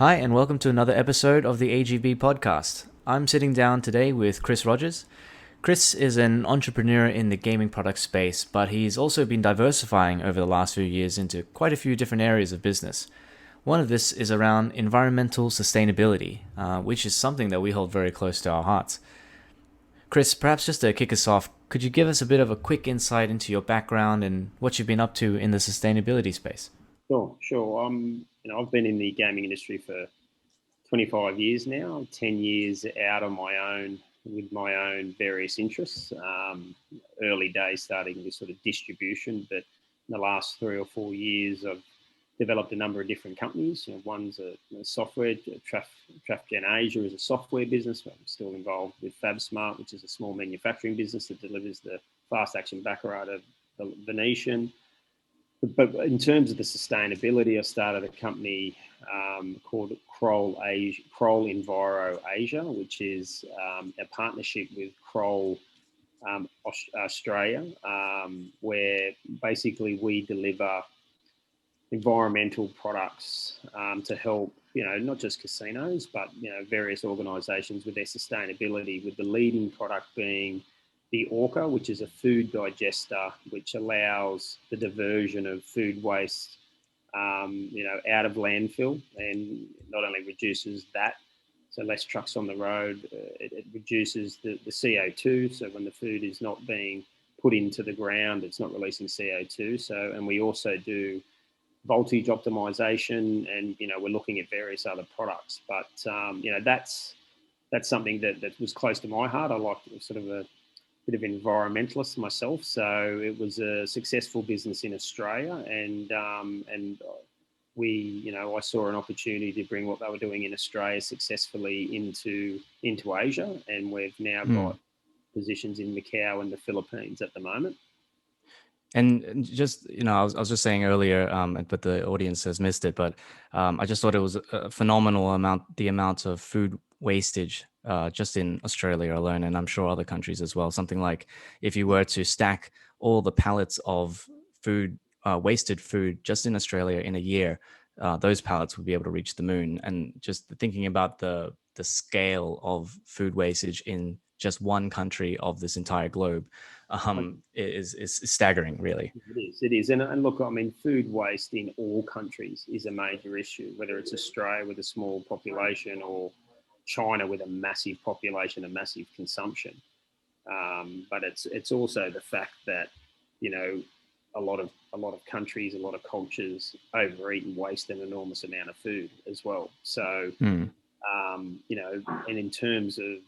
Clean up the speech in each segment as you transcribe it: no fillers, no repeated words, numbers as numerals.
Hi, and welcome to another episode of the AGB podcast. I'm sitting down today with Chris Rogers. Chris is an entrepreneur in the gaming product space, but he's also been diversifying over the last few years into quite a few different areas of business. One of this is around environmental sustainability, which is something that we hold very close to our hearts. Chris, perhaps just to kick us off, could you give us a bit of a quick insight into your background and what you've been up to in the sustainability space? Sure. I've been in the gaming industry for 25 years now, 10 years out on my own with my own various interests. Early days starting with sort of distribution, but in the last 3 or 4 years, I've developed a number of different companies. One's a software, TrafGen Asia is a software business. I'm still involved with FabSmart, which is a small manufacturing business that delivers the fast action baccarat of the Venetian. But in terms of the sustainability, I started a company called Kroll Enviro Asia, which is a partnership with Kroll Australia, where basically we deliver environmental products to help, not just casinos, but, various organisations with their sustainability, with the leading product being the Orca, which is a food digester, which allows the diversion of food waste, out of landfill, and not only reduces that, so less trucks on the road, it reduces the CO2. So when the food is not being put into the ground, it's not releasing CO2. So, and we also do voltage optimization, and we're looking at various other products. But that's something that was close to my heart. I like sort of a bit of environmentalist myself, so it was a successful business in Australia, and I saw an opportunity to bring what they were doing in Australia successfully into Asia, and we've now got positions in Macau and the Philippines at the moment. And just, I was just saying earlier, but the audience has missed it, but I just thought it was a phenomenal amount, the amount of food wastage just in Australia alone, and I'm sure other countries as well. Something like if you were to stack all the pallets of food, wasted food just in Australia in a year, those pallets would be able to reach the moon. And just thinking about the scale of food wastage in just one country of this entire globe is staggering, really. It is. And look, I mean, food waste in all countries is a major issue, whether it's Australia with a small population or China with a massive population and massive consumption. But it's also the fact that, a lot of countries, a lot of cultures overeat and waste an enormous amount of food as well. So, and in terms of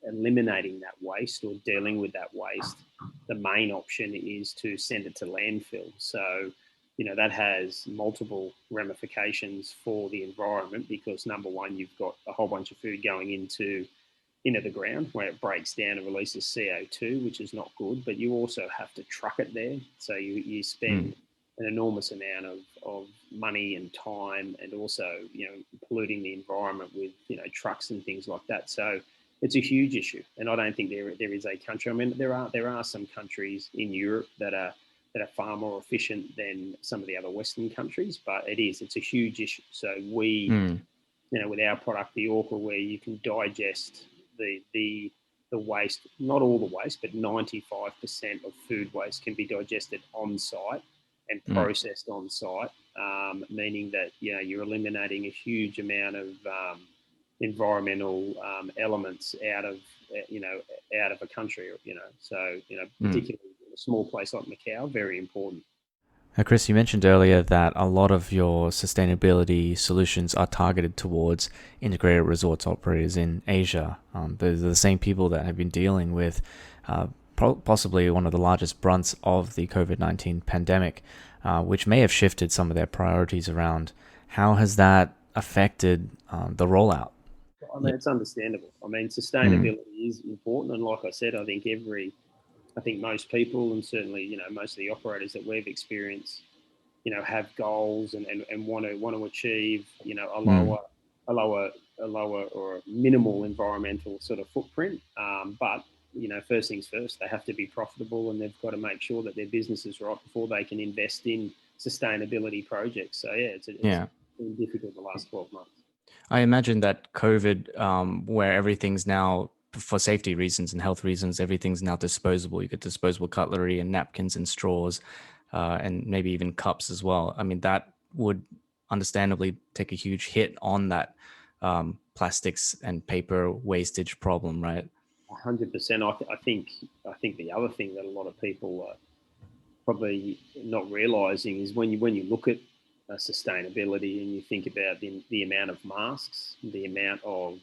eliminating that waste or dealing with that waste, the main option is to send it to landfill. So, that has multiple ramifications for the environment, because number one, you've got a whole bunch of food going into the ground where it breaks down and releases CO2, which is not good, but you also have to truck it there. So you spend an enormous amount of money and time, and also, polluting the environment with, trucks and things like that. So it's a huge issue, and I don't think there is a country. I mean, there are some countries in Europe that are far more efficient than some of the other Western countries, but it's a huge issue. So we, with our product, the Orca, where you can digest the waste, not all the waste, but 95% of food waste can be digested on site and processed on site, meaning that you're eliminating a huge amount of environmental elements out of a country, so particularly in a small place like Macau, very important. Now, Chris, you mentioned earlier that a lot of your sustainability solutions are targeted towards integrated resorts operators in Asia. They're the same people that have been dealing with possibly one of the largest brunts of the COVID-19 pandemic, which may have shifted some of their priorities around. How has that affected the rollout? I mean, it's understandable. I mean, sustainability is important, and like I said, I think most people, and certainly most of the operators that we've experienced, have goals and want to achieve a lower or a minimal environmental sort of footprint. But first things first, they have to be profitable, and they've got to make sure that their business is right before they can invest in sustainability projects. So yeah, it's been difficult the last 12 months. I imagine that COVID, where everything's now for safety reasons and health reasons, everything's now disposable. You get disposable cutlery and napkins and straws, and maybe even cups as well. I mean, that would understandably take a huge hit on that plastics and paper wastage problem, right? 100%. I think the other thing that a lot of people are probably not realizing is when you look at sustainability and you think about the amount of masks, the amount of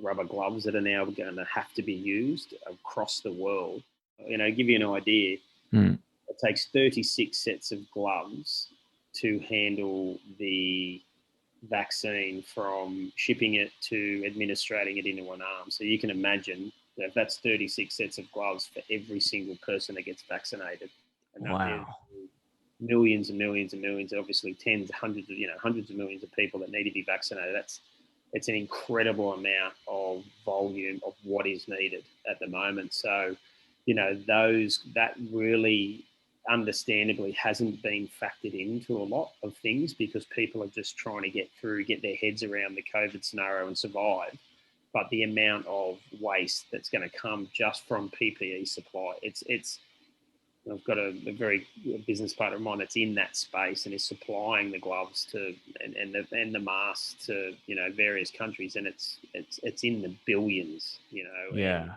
rubber gloves that are now going to have to be used across the world. Give you an idea, Mm. it takes 36 sets of gloves to handle the vaccine from shipping it to administrating it into an arm. So you can imagine that if that's 36 sets of gloves for every single person that gets vaccinated, and that there's Wow. millions and millions and millions, obviously hundreds of millions of people that need to be vaccinated. It's an incredible amount of volume of what is needed at the moment. So, those that really understandably hasn't been factored into a lot of things because people are just trying to get their heads around the COVID scenario and survive. But the amount of waste that's going to come just from PPE supply, it's I've got a very business partner of mine that's in that space and is supplying the gloves to and the masks to various countries, and it's in the billions, and Yeah.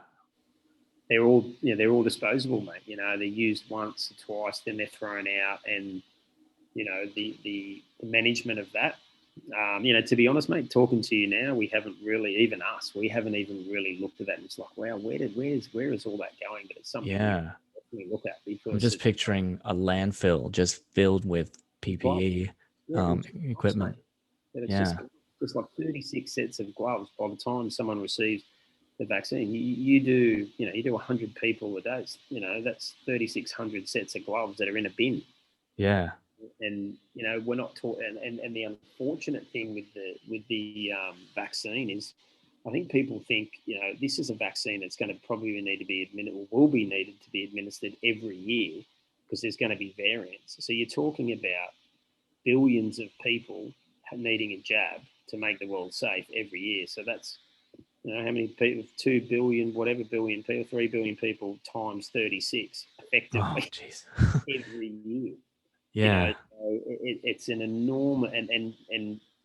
they're all disposable, mate. They're used once or twice, then they're thrown out, and the management of that. To be honest, mate, talking to you now, we haven't really, even us, we haven't even really looked at that. And it's like, wow, where is all that going? But it's something we Yeah. definitely look at I'm because just picturing a landfill just filled with gloves. PPE Yeah, it's gloves, equipment. mate. And it's Yeah. just like 36 sets of gloves by the time someone receives the vaccine. You do 100 people a day. That's 3,600 sets of gloves that are in a bin. Yeah. And we're not taught. And the unfortunate thing with the vaccine is, I think people think this is a vaccine that's going to probably need to be administered, or will be needed to be administered every year because there's going to be variants. So you're talking about billions of people needing a jab to make the world safe every year. So that's how many people? 2 billion, whatever billion people, 3 billion people times 36, Oh, effectively jeez. every year. Yeah. So it's an enormous,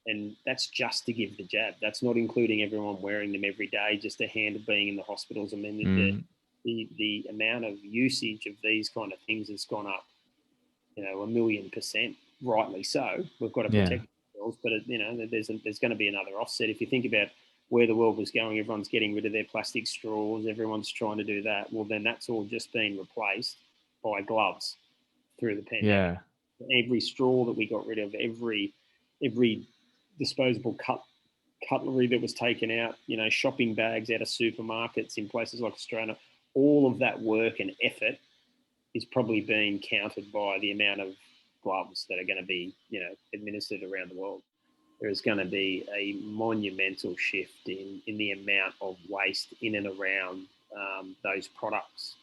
and that's just to give the jab. That's not including everyone wearing them every day, just a hand of being in the hospitals. I mean, Mm. the amount of usage of these kind of things has gone up, 1,000,000%. Rightly so. We've got to Yeah. protect ourselves, but there's going to be another offset. If you think about where the world was going, everyone's getting rid of their plastic straws. Everyone's trying to do that. Well, then that's all just been replaced by gloves through the pandemic. Yeah. Every straw that we got rid of, every disposable cutlery that was taken out, shopping bags out of supermarkets in places like Australia, all of that work and effort is probably being counted by the amount of gloves that are going to be, administered around the world. There is going to be a monumental shift in the amount of waste in and around those products.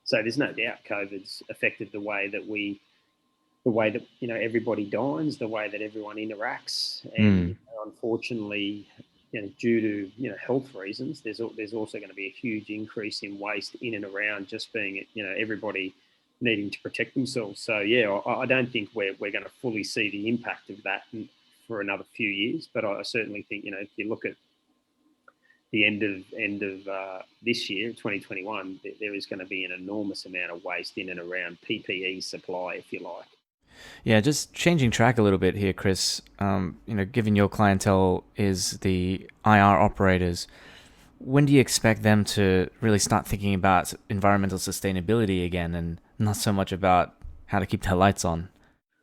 So there's no doubt COVID's affected the way that everybody dines, the way that everyone interacts, and Mm. unfortunately, due to health reasons, there's also going to be a huge increase in waste in and around just being everybody needing to protect themselves. So yeah, I don't think we're going to fully see the impact of that for another few years, but I certainly think if you look at the end of this year, 2021, there is going to be an enormous amount of waste in and around PPE supply, if you like. Yeah, just changing track a little bit here, Chris. Given your clientele is the IR operators, when do you expect them to really start thinking about environmental sustainability again and not so much about how to keep their lights on?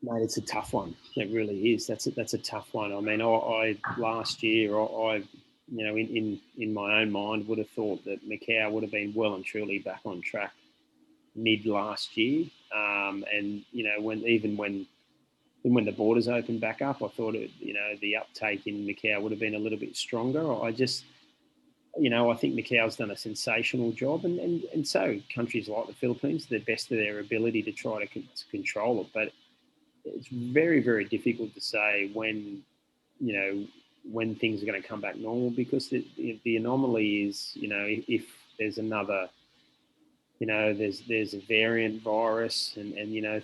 Mate, it's a tough one. It really is. That's a tough one. I mean, I last year, in my own mind, would have thought that Macau would have been well and truly back on track mid last year. And when the borders opened back up, I thought the uptake in Macau would have been a little bit stronger. I think Macau's done a sensational job, and so countries like the Philippines, to the best of their ability to try to control it. But it's very, very difficult to say when, you know, when things are going to come back normal, because the anomaly is, if there's another, there's a variant virus, and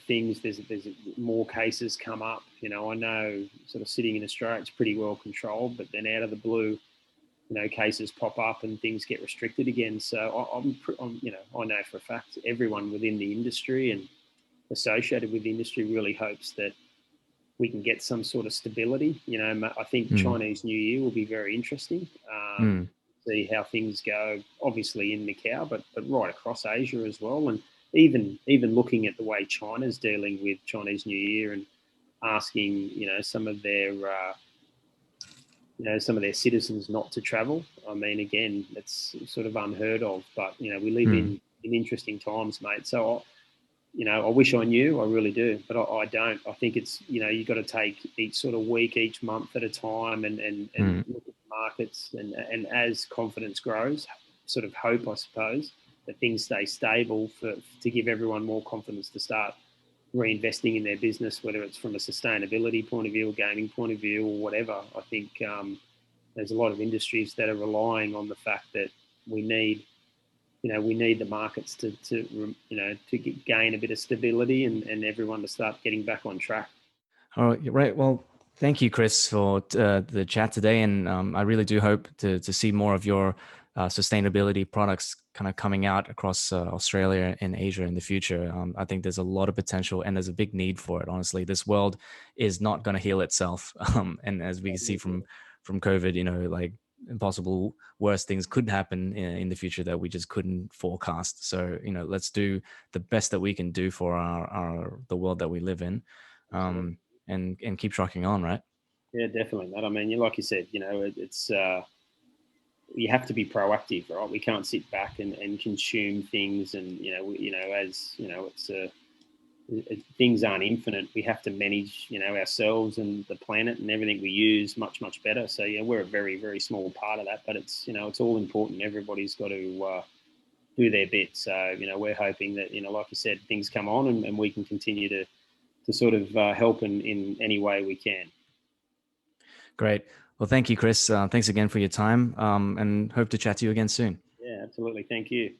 things, there's more cases come up. I know, sort of sitting in Australia, it's pretty well controlled, but then out of the blue, cases pop up and things get restricted again. So I know for a fact everyone within the industry and associated with the industry really hopes that we can get some sort of stability. I think Mm, Chinese New Year will be very interesting. mm, See how things go, obviously in Macau, but right across Asia as well, and even looking at the way China's dealing with Chinese New Year and asking some of their citizens not to travel. I mean, again, it's sort of unheard of, but we live mm, in interesting times, mate. So I wish I knew, I really do, but I don't. I think it's, you've got to take each sort of week, each month at a time, and mm. look at the markets, and as confidence grows, sort of hope, I suppose, that things stay stable to give everyone more confidence to start reinvesting in their business, whether it's from a sustainability point of view, or gaming point of view, or whatever. I think there's a lot of industries that are relying on the fact that we need we need the markets to gain a bit of stability, and everyone to start getting back on track. All right, right. Well, thank you, Chris, for the chat today, and I really do hope to see more of your sustainability products kind of coming out across Australia and Asia in the future. I think there's a lot of potential, and there's a big need for it. Honestly, this world is not going to heal itself, and as we can see from COVID, like impossible worse things could happen in the future that we just couldn't forecast. So let's do the best that we can do for our the world that we live in. Absolutely. Um, and keep trucking on, right? Yeah, definitely. But I mean, like you said, it's you have to be proactive, right? We can't sit back and consume things, and as it's things aren't infinite. We have to manage, ourselves and the planet and everything we use much, much better. So yeah, we're a very, very small part of that, but it's all important. Everybody's got to do their bit. So we're hoping that like you said, things come on, and we can continue to sort of help in any way we can. Great. Well, thank you, Chris. Thanks again for your time, and hope to chat to you again soon. Yeah, absolutely. Thank you.